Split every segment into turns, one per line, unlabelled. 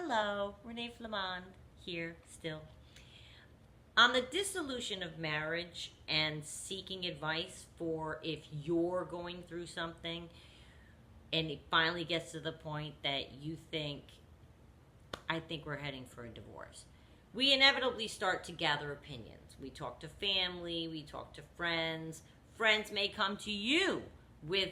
Hello, Renee Flamand here still. On the dissolution of marriage and seeking advice for if you're going through something and it finally gets to the point that you think, I think we're heading for a divorce, we inevitably start to gather opinions. We talk to family, we talk to friends. Friends may come to you with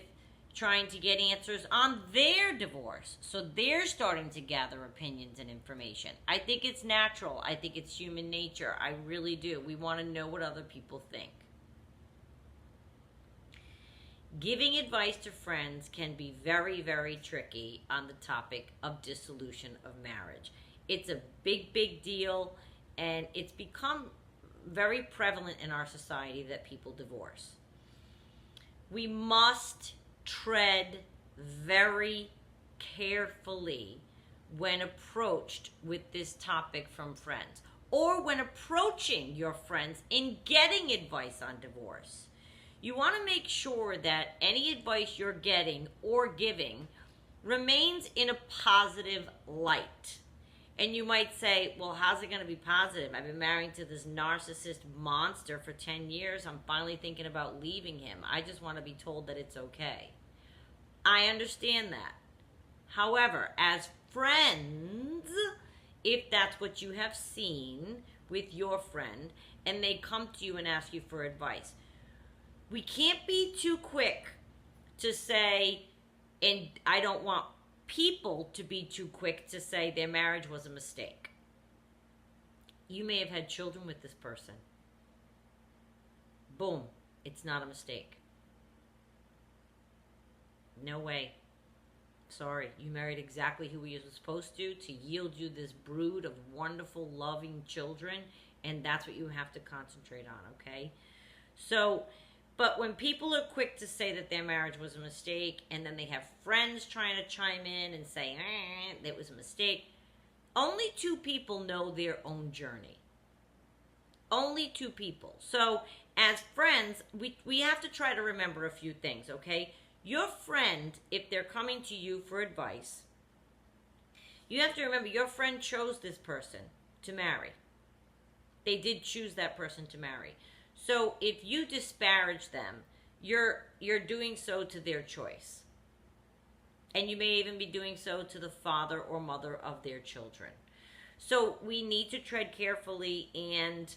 trying to get answers on their divorce. So they're starting to gather opinions and information. I think it's natural. I think it's human nature. I really do. We want to know what other people think. Giving advice to friends can be very, very tricky on the topic of dissolution of marriage. It's a big, big deal, and it's become very prevalent in our society that people divorce. We must tread very carefully when approached with this topic from friends, or when approaching your friends in getting advice on divorce. You want to make sure that any advice you're getting or giving remains in a positive light. And you might say, well, how's it going to be positive? I've been married to this narcissist monster for 10 years. I'm finally thinking about leaving him. I just want to be told that it's okay. I understand that. However, as friends, if that's what you have seen with your friend and they come to you and ask you for advice, we can't be too quick to say, and I don't want people to be too quick to say their marriage was a mistake. You may have had children with this person. Boom, it's not a mistake. No way. Sorry, you married exactly who you were supposed to yield you this brood of wonderful, loving children, and that's what you have to concentrate on, okay? So, but when people are quick to say that their marriage was a mistake, and then they have friends trying to chime in and say, that was a mistake, only two people know their own journey. Only two people. So, as friends, we have to try to remember a few things, okay? Your friend, if they're coming to you for advice, you have to remember your friend chose this person to marry. They did choose that person to marry. So if you disparage them, you're doing so to their choice. And you may even be doing so to the father or mother of their children. So we need to tread carefully, and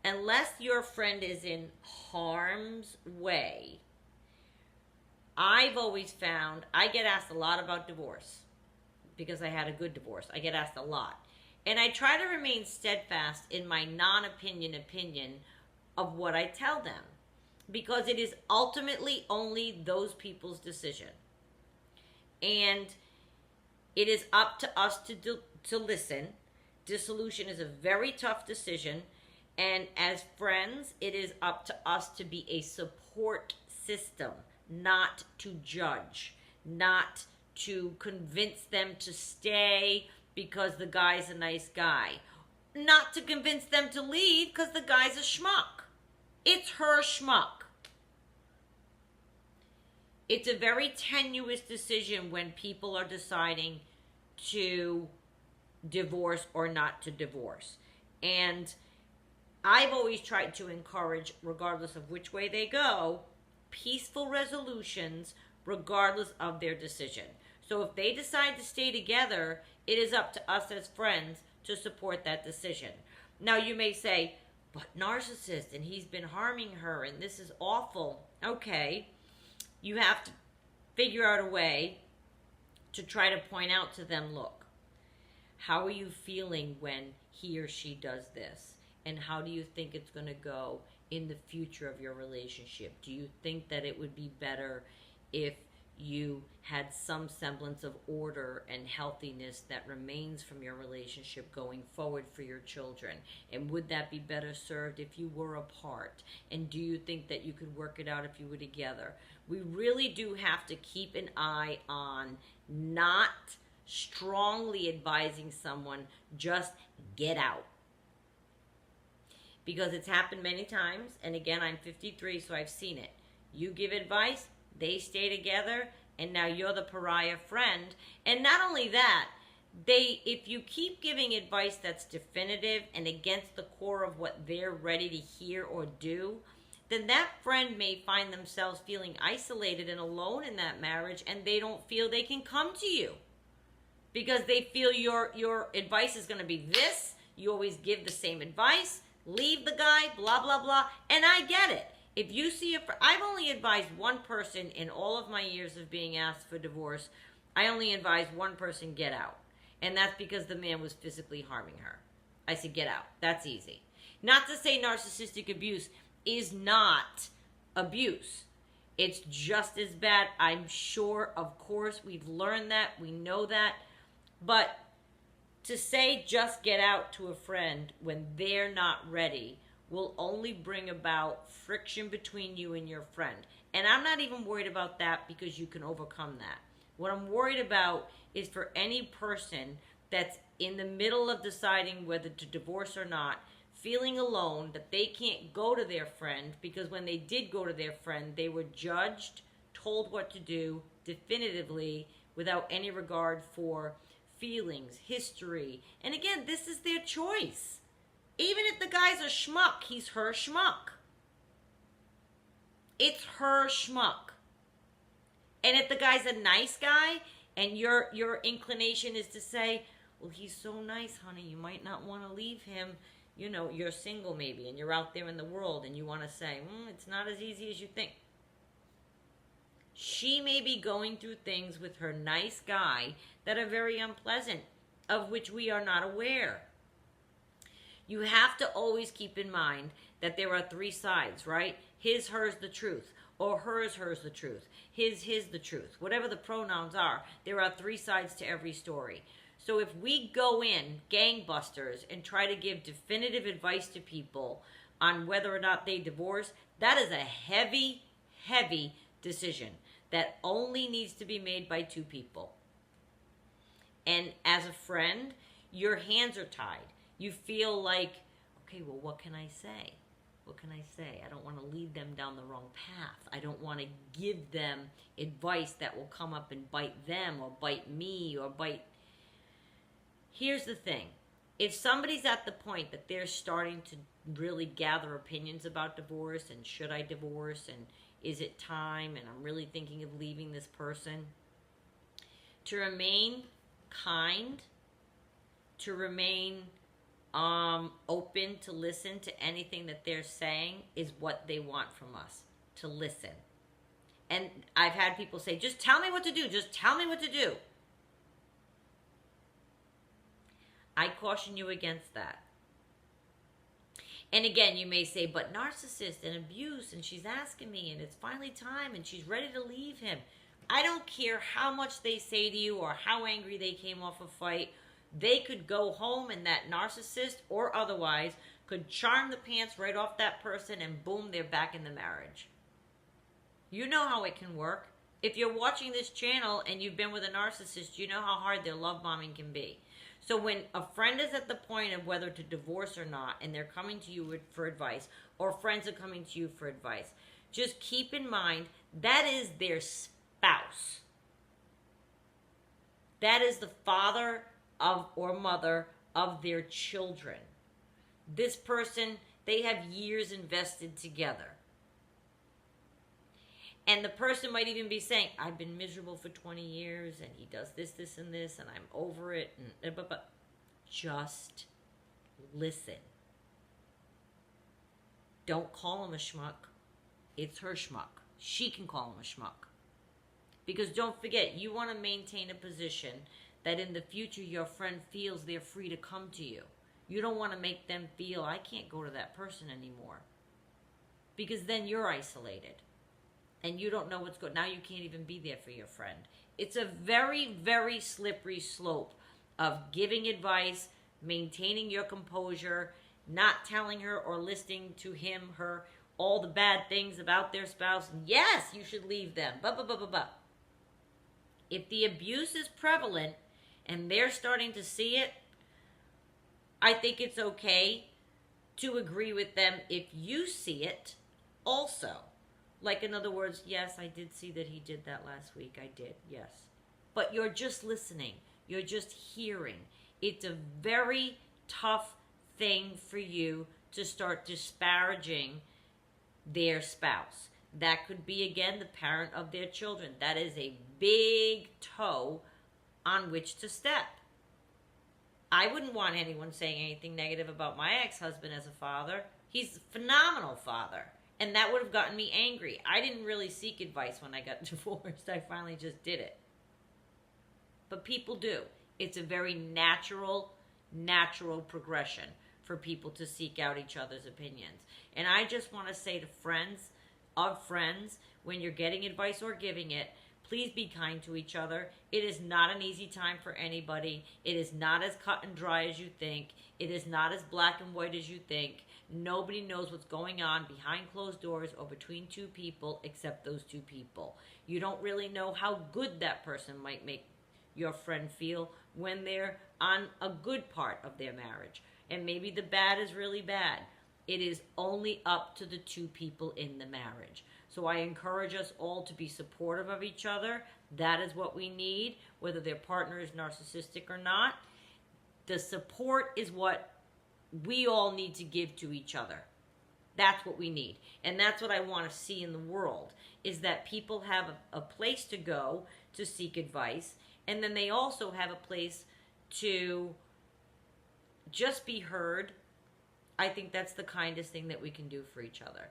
unless your friend is in harm's way, I've always found, I get asked a lot about divorce because I had a good divorce. I get asked a lot. And I try to remain steadfast in my non-opinion of what I tell them, because it is ultimately only those people's decision. And it is up to us to listen. Dissolution is a very tough decision. And as friends, it is up to us to be a support system, not to judge, not to convince them to stay because the guy's a nice guy, not to convince them to leave because the guy's a schmuck. It's her schmuck. It's a very tenuous decision when people are deciding to divorce or not to divorce. And I've always tried to encourage, regardless of which way they go, peaceful resolutions regardless of their decision. So if they decide to stay together, it is up to us as friends to support that decision. Now you may say, but narcissist, and he's been harming her, and this is awful. Okay, you have to figure out a way to try to point out to them, look, how are you feeling when he or she does this? And how do you think it's going to go in the future of your relationship? Do you think that it would be better if you had some semblance of order and healthiness that remains from your relationship going forward for your children? And would that be better served if you were apart? And do you think that you could work it out if you were together? We really do have to keep an eye on not strongly advising someone, just get out. Because it's happened many times, and again, I'm 53, so I've seen it. You give advice, they stay together, and now you're the pariah friend. And not only that, if you keep giving advice that's definitive and against the core of what they're ready to hear or do, then that friend may find themselves feeling isolated and alone in that marriage, and they don't feel they can come to you because they feel your advice is going to be this. You always give the same advice. Leave the guy, blah, blah, blah. And I get it. If you see I've only advised one person in all of my years of being asked for divorce. I only advised one person, get out. And that's because the man was physically harming her. I said, get out. That's easy. Not to say narcissistic abuse is not abuse. It's just as bad, I'm sure. Of course, we've learned that. We know that. But to say just get out to a friend when they're not ready will only bring about friction between you and your friend. And I'm not even worried about that because you can overcome that. What I'm worried about is for any person that's in the middle of deciding whether to divorce or not, feeling alone, that they can't go to their friend because when they did go to their friend, they were judged, told what to do definitively without any regard for feelings, history. And again, this is their choice. Even if the guy's a schmuck, he's her schmuck. It's her schmuck. And if the guy's a nice guy and your inclination is to say, well, he's so nice, honey, you might not want to leave him. You know, you're single maybe and you're out there in the world and you want to say, it's not as easy as you think. She may be going through things with her nice guy that are very unpleasant, of which we are not aware. You have to always keep in mind that there are three sides, right? His, hers, the truth. Or hers, the truth. His, the truth. Whatever the pronouns are, there are three sides to every story. So if we go in gangbusters and try to give definitive advice to people on whether or not they divorce, that is a heavy, heavy decision that only needs to be made by two people. And as a friend, your hands are tied. You feel like, okay, well, what can I say? What can I say? I don't want to lead them down the wrong path. I don't want to give them advice that will come up and bite them or bite me or bite... Here's the thing. If somebody's at the point that they're starting to really gather opinions about divorce and should I divorce and is it time and I'm really thinking of leaving this person, to remain kind, to remain open to listen to anything that they're saying is what they want from us, to listen. And I've had people say, just tell me what to do. Just tell me what to do. I caution you against that. And again, you may say, but narcissist and abuse, and she's asking me, and it's finally time, and she's ready to leave him. I don't care how much they say to you or how angry they came off a fight. They could go home and that narcissist or otherwise could charm the pants right off that person and boom, they're back in the marriage. You know how it can work. If you're watching this channel and you've been with a narcissist, you know how hard their love bombing can be. So when a friend is at the point of whether to divorce or not and they're coming to you for advice or friends are coming to you for advice, just keep in mind that is their spouse. That is the father of or mother of their children. This person, they have years invested together. And the person might even be saying, I've been miserable for 20 years and he does this, this, and this, and I'm over it. But just listen. Don't call him a schmuck. It's her schmuck. She can call him a schmuck. Because don't forget, you want to maintain a position that in the future your friend feels they're free to come to you. You don't want to make them feel, I can't go to that person anymore. Because then you're isolated. And you don't know what's going on. Now you can't even be there for your friend. It's a very, very slippery slope of giving advice, maintaining your composure, not telling her or listening to him, her, all the bad things about their spouse. Yes, you should leave them. If the abuse is prevalent and they're starting to see it, I think it's okay to agree with them if you see it also. Like, in other words, yes, I did see that he did that last week. I did, yes. But you're just listening. You're just hearing. It's a very tough thing for you to start disparaging their spouse. That could be, again, the parent of their children. That is a big toe on which to step. I wouldn't want anyone saying anything negative about my ex-husband as a father. He's a phenomenal father. And that would have gotten me angry. I didn't really seek advice when I got divorced. I finally just did it. But people do. It's a very natural progression for people to seek out each other's opinions. And I just want to say to friends of friends, when you're getting advice or giving it, please be kind to each other. It is not an easy time for anybody. It is not as cut and dry as you think. It is not as black and white as you think. Nobody knows what's going on behind closed doors or between two people except those two people. You don't really know how good that person might make your friend feel when they're on a good part of their marriage. And maybe the bad is really bad. It is only up to the two people in the marriage. So I encourage us all to be supportive of each other. That is what we need, whether their partner is narcissistic or not. The support is what we all need to give to each other. That's what we need. And that's what I want to see in the world, is that people have a place to go to seek advice, and then they also have a place to just be heard. I think that's the kindest thing that we can do for each other.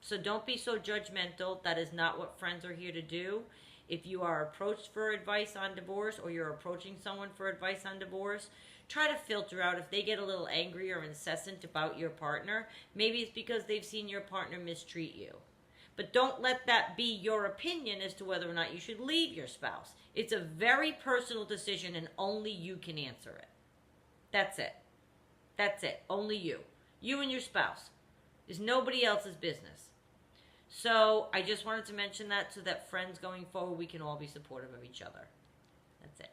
So don't be so judgmental. That is not what friends are here to do. If you are approached for advice on divorce, or you're approaching someone for advice on divorce, try to filter out if they get a little angry or incessant about your partner. Maybe it's because they've seen your partner mistreat you. But don't let that be your opinion as to whether or not you should leave your spouse. It's a very personal decision, and only you can answer it. That's it. That's it. Only you. You and your spouse. It's nobody else's business. So I just wanted to mention that so that friends going forward, we can all be supportive of each other. That's it.